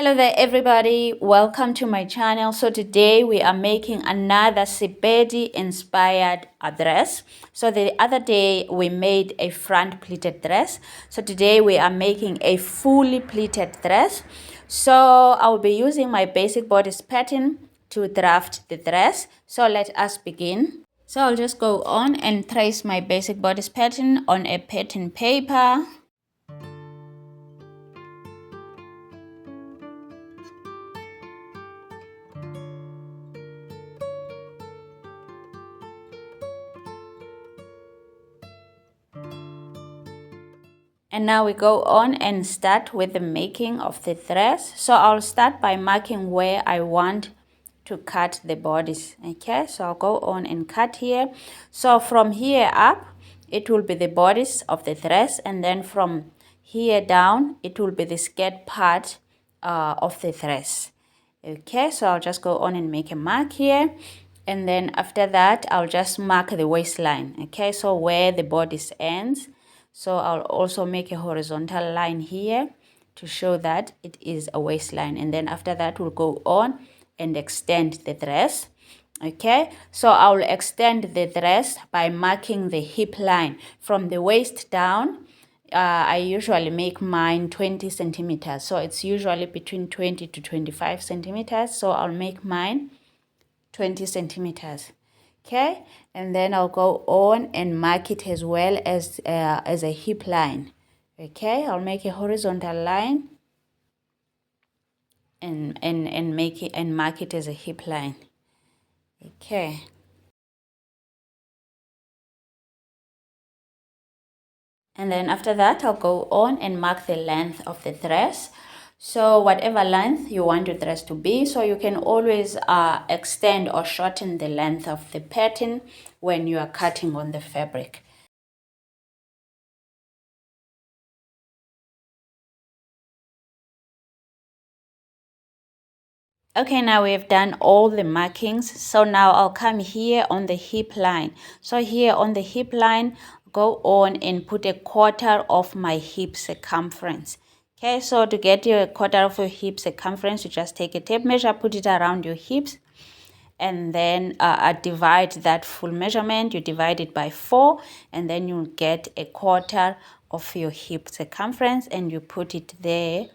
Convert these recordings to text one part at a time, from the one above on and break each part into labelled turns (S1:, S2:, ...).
S1: Hello there everybody, welcome to my channel. So today we are making another SePedi inspired dress. So the other day we made a front pleated dress. So today we are making a fully pleated dress. So I'll be using my basic bodice pattern to draft the dress. So let us begin. So I'll just go on and trace my basic bodice pattern on a pattern paper. And now we go on and start with the making of the dress. So I'll start by marking where I want to cut the bodice. Okay, so I'll go on and cut here. So from here up, it will be the bodice of the dress, and then from here down, it will be the skirt part of the dress. Okay, so I'll just go on and make a mark here. And then after that, I'll just mark the waistline. Okay, so where the bodice ends. So I'll also make a horizontal line here to show that it is a waistline. And then after that, we'll go on and extend the dress. Okay, so I'll extend the dress by marking the hip line from the waist down. I usually make mine 20 centimeters. So it's usually between 20 to 25 centimeters. So I'll make mine 20 centimeters. Okay, and then I'll go on and mark it as well as a hip line. Okay, I'll make a horizontal line and make it and mark it as a hip line. Okay. And then after that, I'll go on and mark the length of the dress. So whatever length you want your dress to be, so you can always extend or shorten the length of the pattern when you are cutting on the fabric. Okay, now we have done all the markings. So now I'll come here on the hip line. So here on the hip line, go on and put a quarter of my hip circumference. Okay, so to get your quarter of your hip circumference, you just take a tape measure, put it around your hips, and then divide that full measurement. You divide it by 4, and then you'll get a quarter of your hip circumference, and you put it there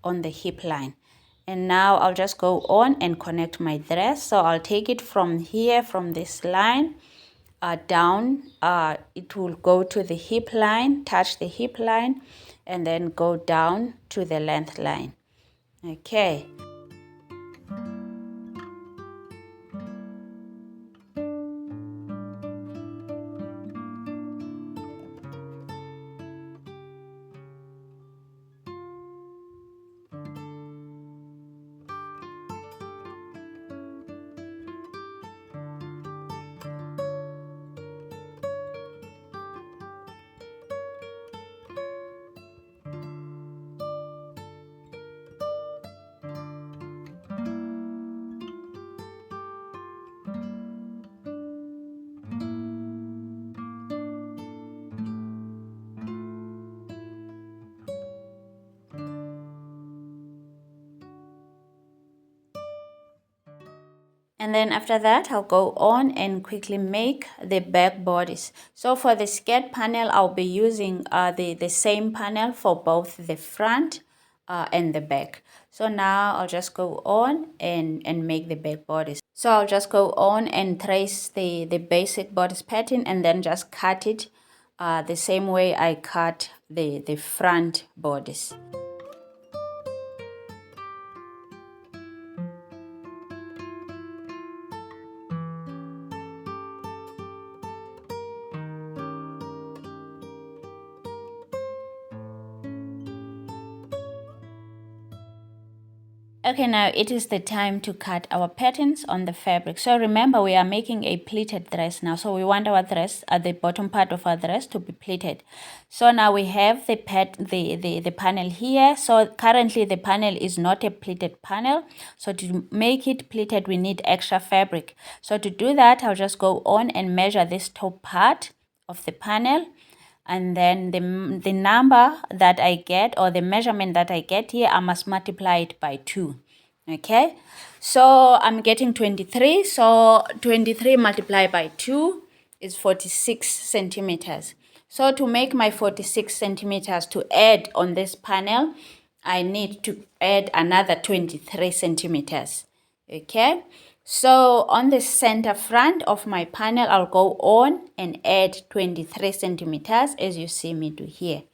S1: on the hip line. And now I'll just go on and connect my dress. So I'll take it from here, from this line down. It will go to the hip line, touch the hip line, and then go down to the length line. Okay. And then after that, I'll go on and quickly make the back bodice. So for the skirt panel, I'll be using the same panel for both the front and the back. So now I'll just go on and make the back bodice. So I'll just go on and trace the basic bodice pattern and then just cut it the same way I cut the front bodice. Okay, now it is the time to cut our patterns on the fabric. So remember, we are making a pleated dress now. So we want our dress at the bottom part of our dress to be pleated. So now we have the panel here. So currently the panel is not a pleated panel. So to make it pleated, we need extra fabric. So to do that, I'll just go on and measure this top part of the panel. and then the number that I get, or the measurement that I get here, I must multiply it by 2. Okay, so I'm getting 23. So 23 multiplied by 2 is 46 centimeters. So to make my 46 centimeters to add on this panel, I need to add another 23 centimeters. Okay, so on the center front of my panel, I'll go on and add 23 centimeters, as you see me do here.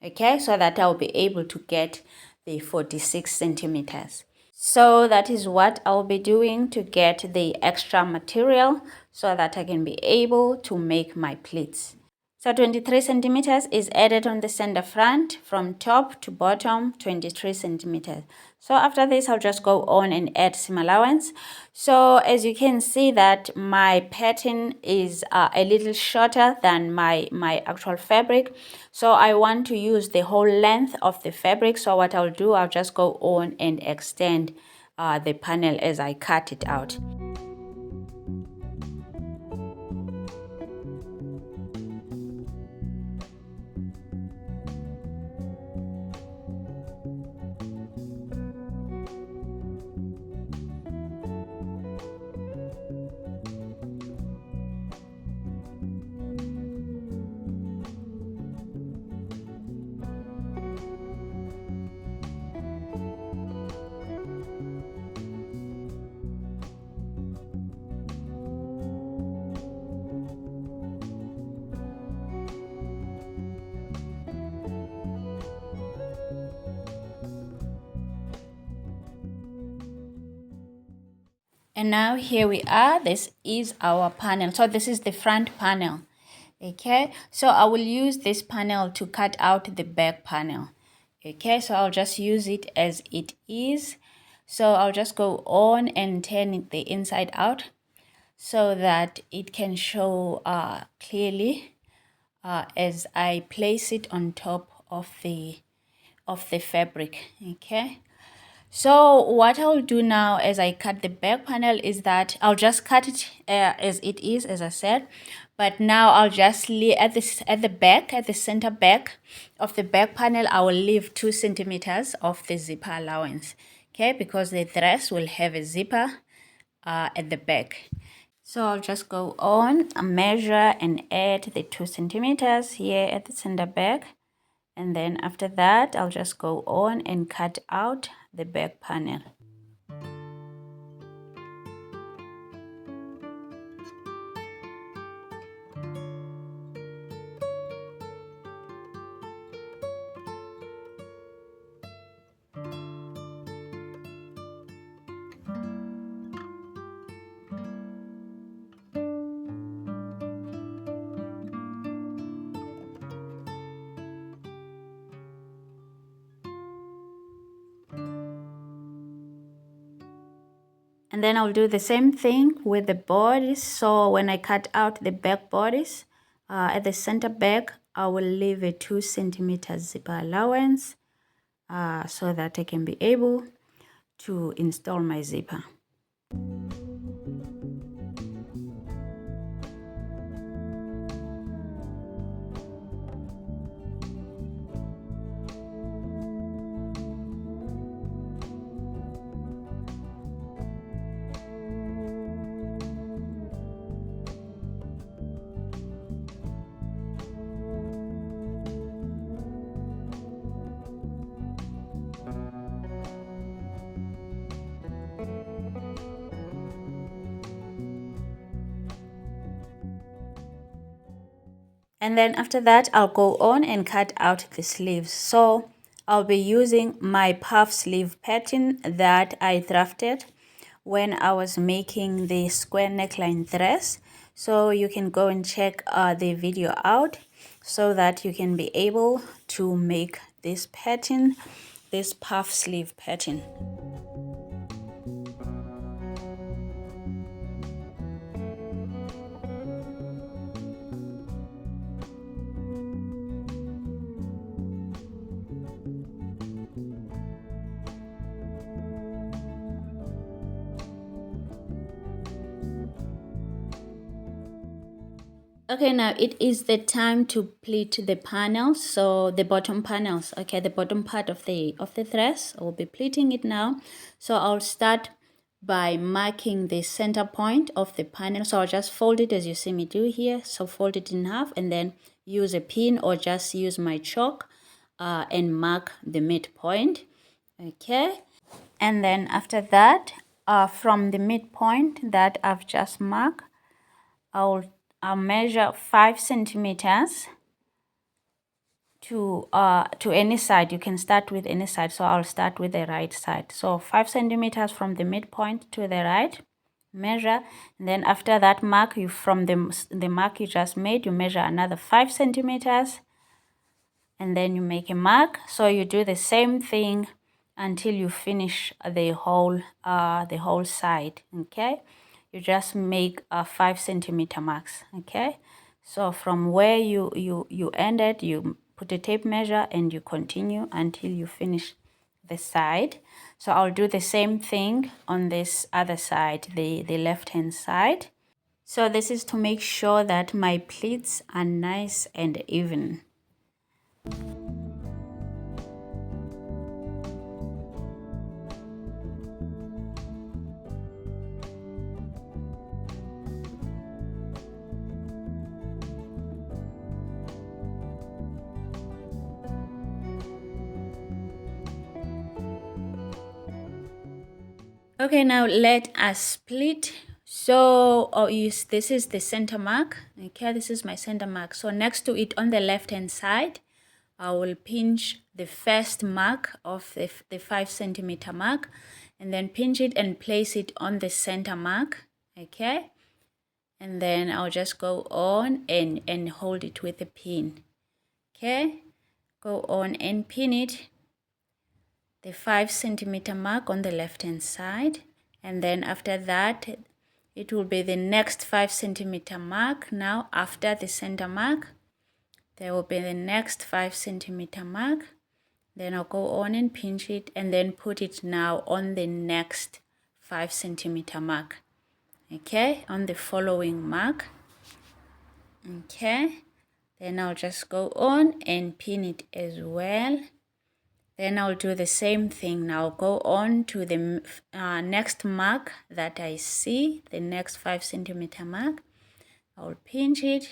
S1: Okay, so that I'll be able to get the 46 centimeters. So that is what I'll be doing to get the extra material so that I can be able to make my pleats. So 23 centimeters is added on the center front from top to bottom, 23 centimeters. So after this, I'll just go on and add seam allowance. So as you can see that my pattern is a little shorter than my actual fabric. So I want to use the whole length of the fabric. So what I'll do, I'll just go on and extend the panel as I cut it out. And now here we are. This is our panel. So this is the front panel. Okay, so I will use this panel to cut out the back panel. Okay, so I'll just use it as it is. So I'll just go on and turn it the inside out so that it can show clearly as I place it on top of the fabric. Okay, so what I'll do now as I cut the back panel is that I'll just cut it as it is, as I said. But now I'll just leave at the center back of the back panel, I will leave 2 centimeters of the zipper allowance. Okay, because the dress will have a zipper at the back. So I'll just go on and measure and add the 2 centimeters here at the center back. And then after that, I'll just go on and cut out the back panel. And then I'll do the same thing with the bodice. So when I cut out the back bodice, at the center back, I will leave a 2 centimeter zipper allowance so that I can be able to install my zipper. And then after that, I'll go on and cut out the sleeves. So I'll be using my puff sleeve pattern that I drafted when I was making the square neckline dress. So you can go and check the video out so that you can be able to make this pattern, this puff sleeve pattern. Okay, now it is the time to pleat the panels, so the bottom panels, okay, the bottom part of the dress. I'll be pleating it now. So I'll start by marking the center point of the panel. So I'll just fold it as you see me do here. So fold it in half and then use a pin or just use my chalk and mark the midpoint, okay? And then after that, from the midpoint that I've just marked, I'll measure 5 centimeters to any side. You can start with any side, so I'll start with the right side. So 5 centimeters from the midpoint to the right, measure, and then after that mark, you from the mark you just made, you measure another 5 centimeters, and then you make a mark. So you do the same thing until you finish the whole side, okay? You just make 5 centimeter marks, okay? So from where you ended, you put a tape measure and you continue until you finish the side. So I'll do the same thing on this other side, the left hand side. So this is to make sure that my pleats are nice and even. Okay, now let us split. So this is the center mark. Okay, this is my center mark. So next to it on the left hand side, I will pinch the first mark of the 5 centimeter mark, and then pinch it and place it on the center mark. Okay, and then I'll just go on and hold it with a pin. Okay, go on and pin it, the 5 centimeter mark on the left hand side, and then after that it will be the next 5 centimeter mark. Now after the center mark there will be the next 5 centimeter mark, then I'll go on and pinch it and then put it now on the next 5 centimeter mark, okay, on the following mark. Okay, then I'll just go on and pin it as well. Then I'll do the same thing. Now go on to the next mark that I see, the next 5 centimeter mark. I'll pinch it,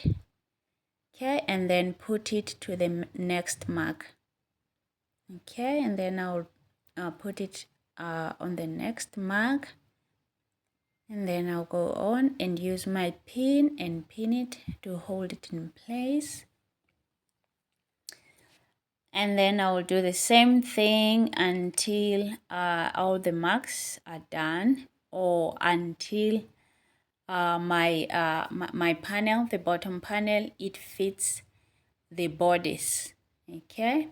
S1: okay, and then put it to the next mark. Okay, and then I'll put it on the next mark. And then I'll go on and use my pin and pin it to hold it in place. And then I will do the same thing until all the marks are done, or until my panel, the bottom panel, it fits the bodice. Okay.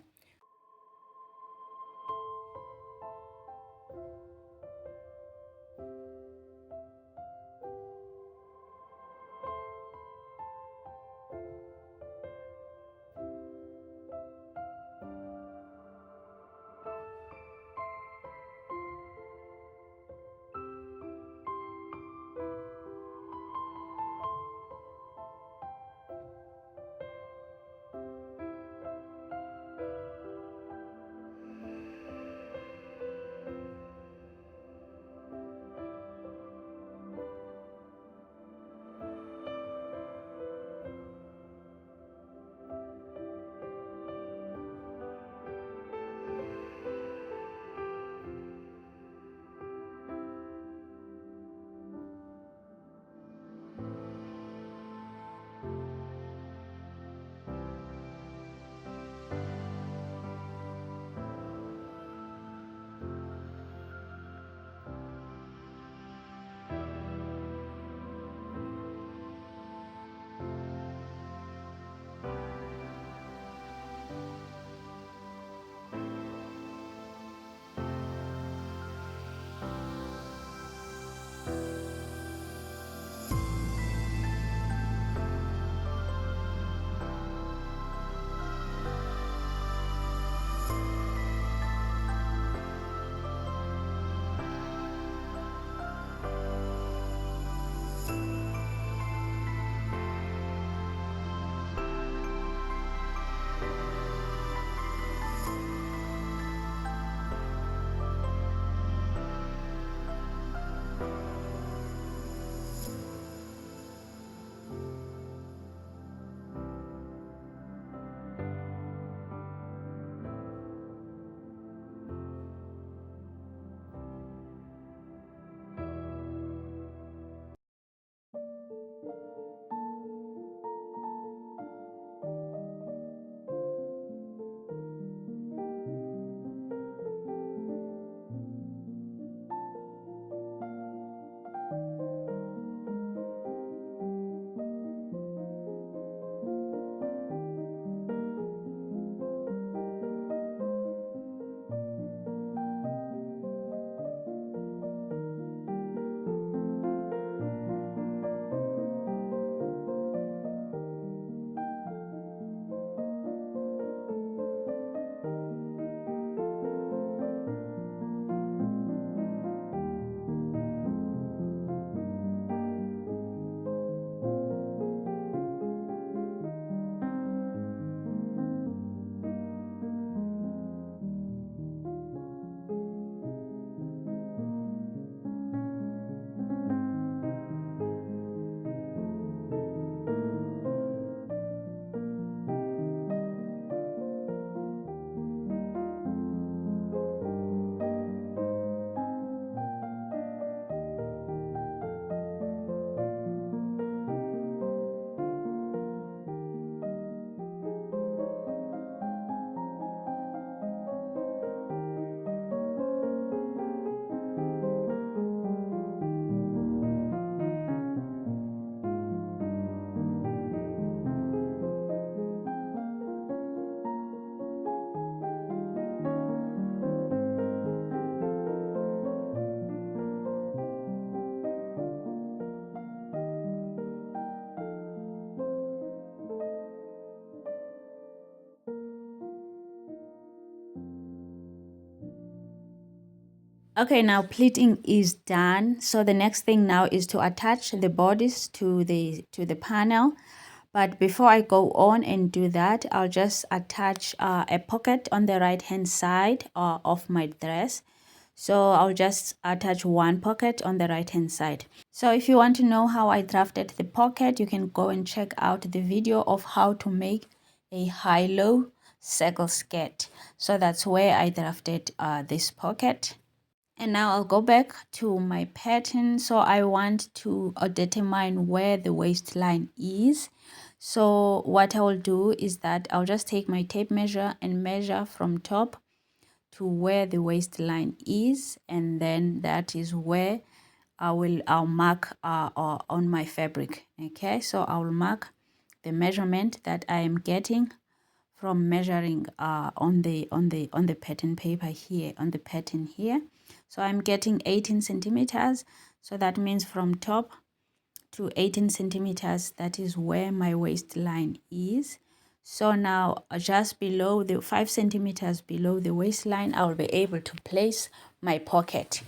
S1: Okay, now pleating is done. So the next thing now is to attach the bodice to the panel. But before I go on and do that, I'll just attach a pocket on the right hand side of my dress. So I'll just attach one pocket on the right hand side. So if you want to know how I drafted the pocket, you can go and check out the video of how to make a high-low circle skirt. So that's where I drafted this pocket. And now I'll go back to my pattern. So I want to determine where the waistline is. So what I will do is that I'll just take my tape measure and measure from top to where the waistline is, and then that is where I'll mark on my fabric. Okay, so I will mark the measurement that I am getting from measuring on the pattern paper here, on the pattern here. So I'm getting 18 centimeters. So that means from top to 18 centimeters, that is where my waistline is. So now just below the 5 centimeters below the waistline, I'll be able to place my pocket.